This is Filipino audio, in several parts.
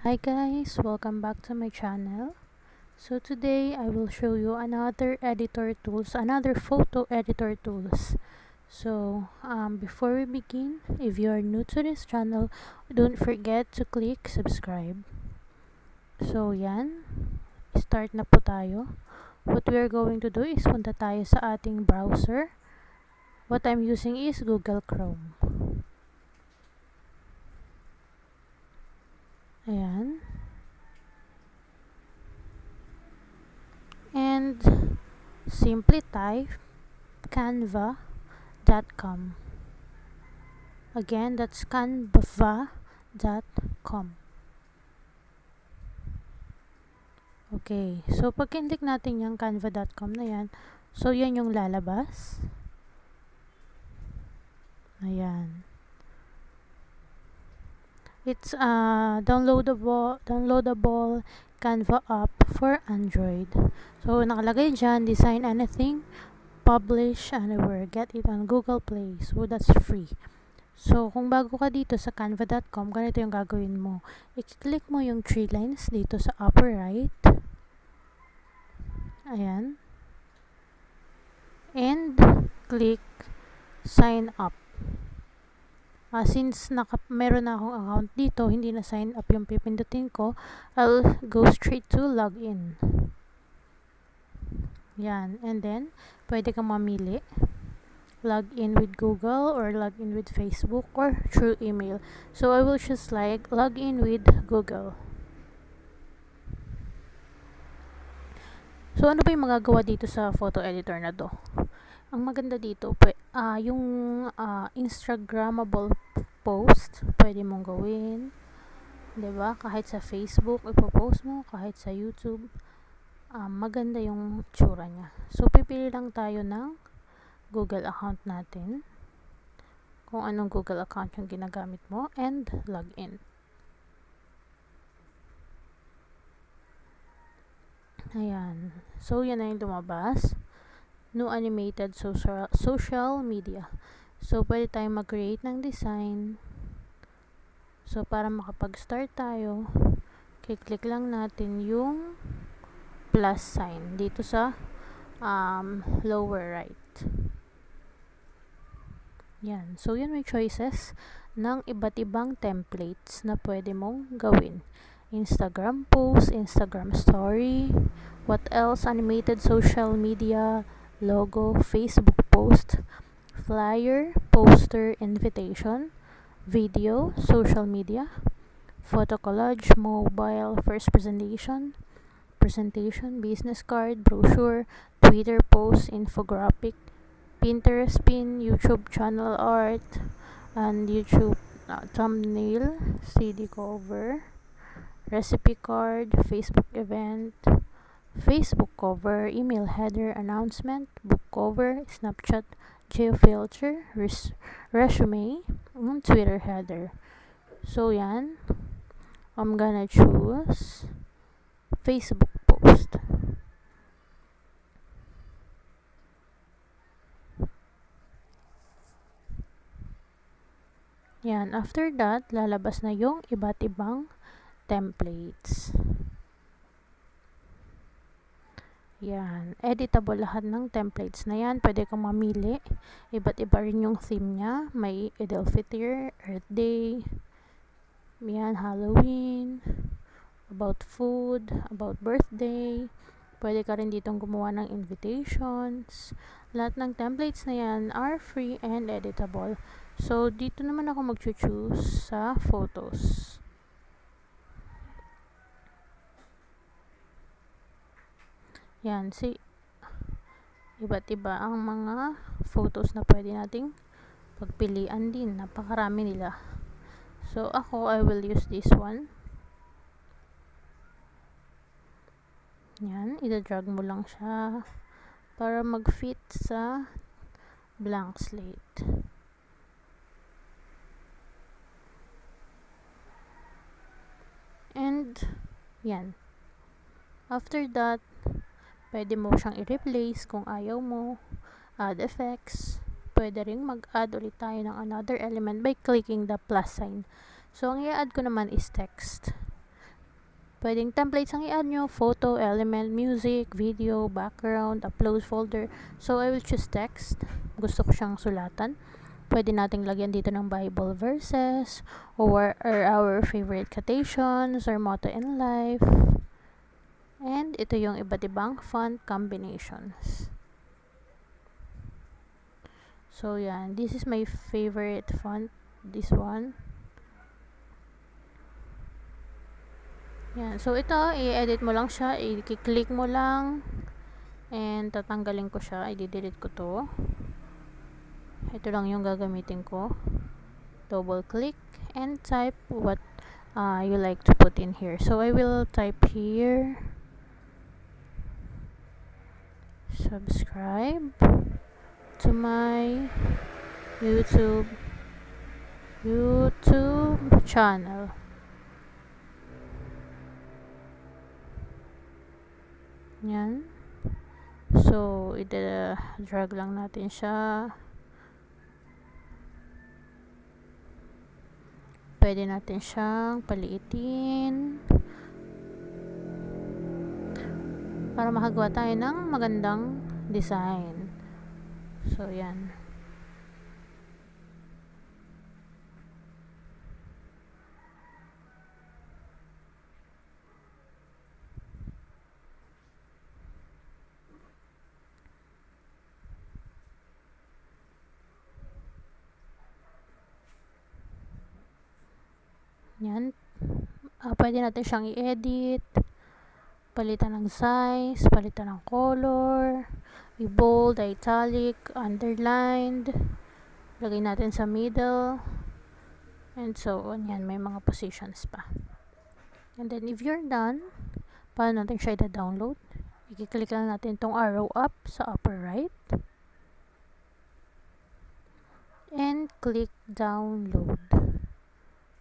Hi guys, welcome back to my channel. So today I will show you another photo editor tools. So before we begin, if you are new to this channel, don't forget to click subscribe. So yan, start na po tayo. What we are going to do is punta tayo sa ating browser. What I'm using is Google Chrome. Ayan. And simply type canva.com. Again, that's canva.com. Okay, so pag click natin yung canva.com na yan, so yan yung lalabas. Ayan. It's a downloadable Canva app for Android. So nakalagay dyan, design anything, publish anywhere, get it on Google Play. So that's free. So kung bago ka dito sa canva.com, ganito yung gagawin mo. I-click mo yung 3 lines dito sa upper right. Ayan. And click sign up. Since meron na akong account dito, hindi na sign up yung pipindutin ko, I'll go straight to login. Yan. And then, pwede kang mamili. Log in with Google or log in with Facebook or through email. So, I will just log in with Google. So, ano ba yung magagawa dito sa photo editor na to? Ang maganda dito, yung Instagrammable post, pwede mong gawin. 'Di ba? Kahit sa Facebook, ipopost mo, kahit sa YouTube, maganda yung tsura niya. So, pipili lang tayo ng Google account natin. Kung anong Google account yung ginagamit mo, and log in. Ayan. So, yan na yung lumabas. No animated social media. So, pwede tayong mag-create ng design. So, para makapag-start tayo, click lang natin yung plus sign dito sa lower right. Yan. So, yan may choices ng iba't ibang templates na pwede mong gawin. Instagram post, Instagram story, what else? Animated social media, logo, Facebook post, flyer, poster, invitation, video, social media, photo collage, mobile, first presentation, business card, brochure, Twitter post, infographic, Pinterest pin, YouTube channel art, and YouTube thumbnail, CD cover, recipe card, Facebook event, Facebook cover, email header, announcement, book cover, Snapchat, geofilter, resume, Twitter header. So yan, I'm gonna choose Facebook post. Yan, after that, lalabas na yung iba't ibang templates. Yan. Editable lahat ng templates na yan. Pwede kang mamili. Iba't iba rin yung theme niya. May Eid al-Fitr, Earth Day, yan, Halloween, about food, about birthday. Pwede ka rin ditong gumawa ng invitations. Lahat ng templates na yan are free and editable. So, dito naman ako mag-choose sa photos. Yan, iba't iba ang mga photos na pwede nating pagpilian din. Napakarami nila. So, ako, I will use this one. Yan, ida-drag mo lang siya para mag-fit sa blank slate. And, yan. After that, pwede mo siyang i-replace kung ayaw mo. Add effects. Pwede rin mag-add ulit tayo ng another element by clicking the plus sign. So, ang i-add ko naman is text. pwedeng templates ang i-add nyo, photo, element, music, video, background, upload folder. So, I will choose text. Gusto ko siyang sulatan. Pwede nating lagyan dito ng Bible verses, or our favorite quotations, or motto in life. And ito yung iba't ibang font combinations. So, yan. This is my favorite font. This one. Yan. So, ito, i-edit mo lang siya. I-click mo lang. And, tatanggalin ko siya. I-delete ko to. Ito lang yung gagamitin ko. Double click and type what you like to put in here. So, I will type here. Subscribe to my YouTube channel. Yan. So, drag lang natin siya. Pwede natin siyang paliitin para makagawa tayo ng magandang design. So, yan. Yan. Pwede natin siyang i-edit, palitan ng size, palitan ng color, i-bold, italic, underlined, lagay natin sa middle, and so on. Yan, may mga positions pa. And then, if you're done, paano natin siya i-download? I-click lang natin itong arrow up sa upper right, and click download.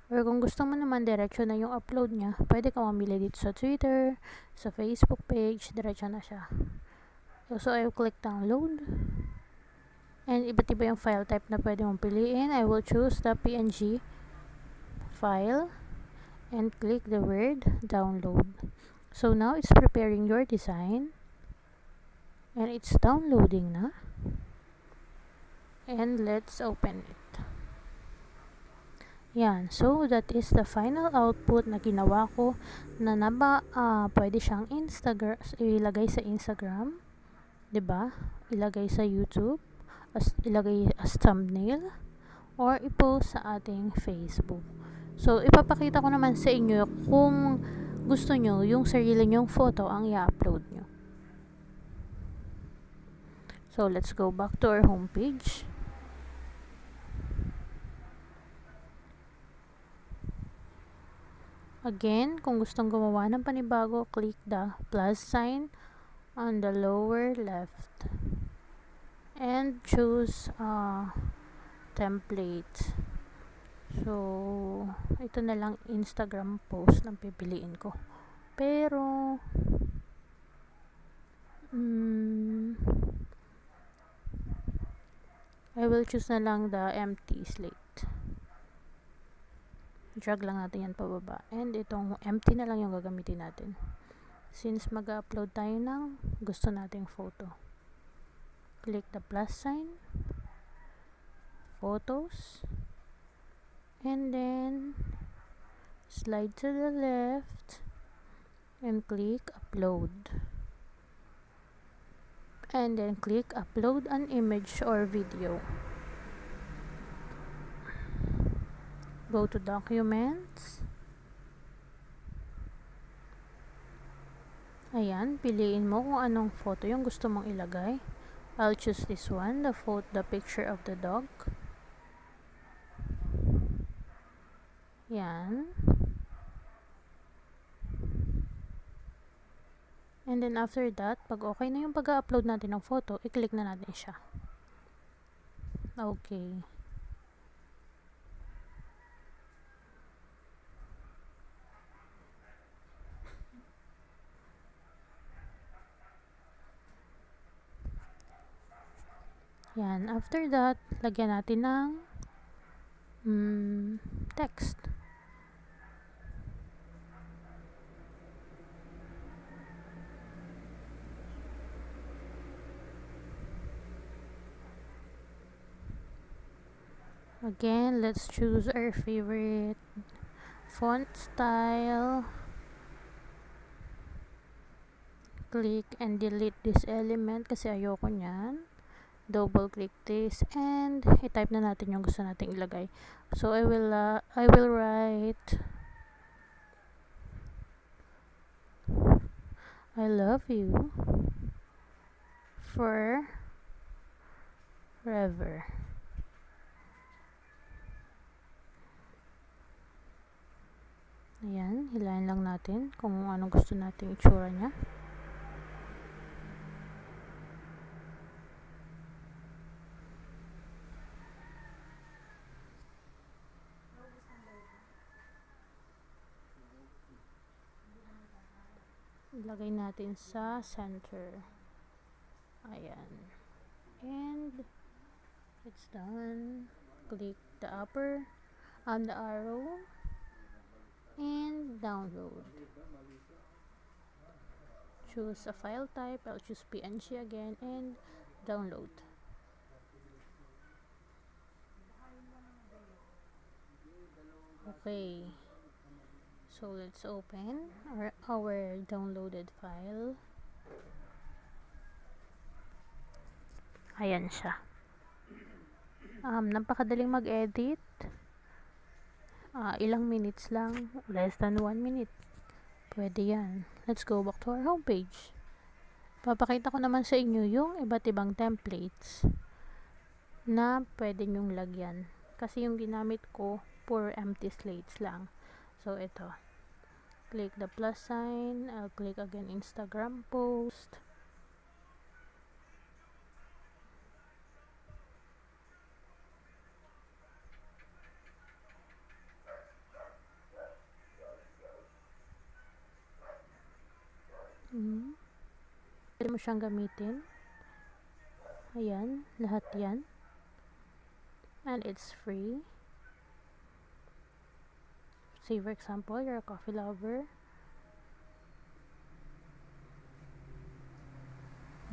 Or kung gusto mo naman diretso na yung upload niya, pwede ka mamili dito sa Twitter, sa Facebook page, diretso na siya. So, I will click download. And iba't iba yung file type na pwede mong piliin. I will choose the PNG file and click the word download. So, now it's preparing your design. And it's downloading na. And let's open it. Yan. So, that is the final output na ginawa ko na pwede siyang ilagay sa Instagram. 'Di ba? Ilagay sa YouTube. Ilagay as thumbnail. Or i-post sa ating Facebook. So, ipapakita ko naman sa inyo kung gusto nyo yung sarili nyong photo ang i-upload nyo. So, let's go back to our homepage. Again, kung gustong gumawa ng panibago, click the plus sign on the lower left and choose template. So, ito na lang Instagram post ang pipiliin ko. Pero, I will choose na lang the empty slate. Drag lang natin yan pababa. And itong empty na lang yung gagamitin natin. Since mag-upload tayo ng gusto nating photo. Click the plus sign. Photos. And then, slide to the left. And click upload. And then click upload an image or video. Go to documents. Ayan, piliin mo kung anong photo yung gusto mong ilagay. I'll choose this one, the picture of the dog. Yan. And then after that, pag okay na yung pag-upload natin ng photo, i-click na natin siya. Okay. Yan. After that, lagyan natin ng text. Again, let's choose our favorite font style. Click and delete this element kasi ayoko nyan. Double click this and i-type na natin yung gusto nating ilagay. So I will write I love you forever. Ayan, hilahin lang natin kung anong gusto nating itsura niya. Ilagay natin sa center. Ayan. And it's done. Click the the arrow and download. Choose a file type. I'll choose PNG again and download. Okay. So let's open our downloaded file. Ayan siya. Napakadaling mag-edit. Ilang minutes lang, less than 1 minute. Pwede yan. Let's go back to our homepage. Papakita ko naman sa inyo yung iba't ibang templates na pwede nyong lagyan. Kasi yung ginamit ko, pure empty slates lang. So, ito. Click the plus sign. I'll click again Instagram post. Pwede mo siyang gamitin. Ayan, lahat yan. And it's free. Say for example, you're a coffee lover.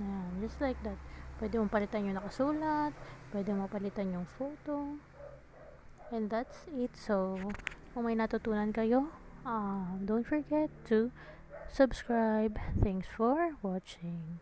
Ayan, just like that. Pwede mo palitan yung nakasulat. Pwede mo palitan yung photo. And that's it. So, kung may natutunan kayo, don't forget to subscribe. Thanks for watching.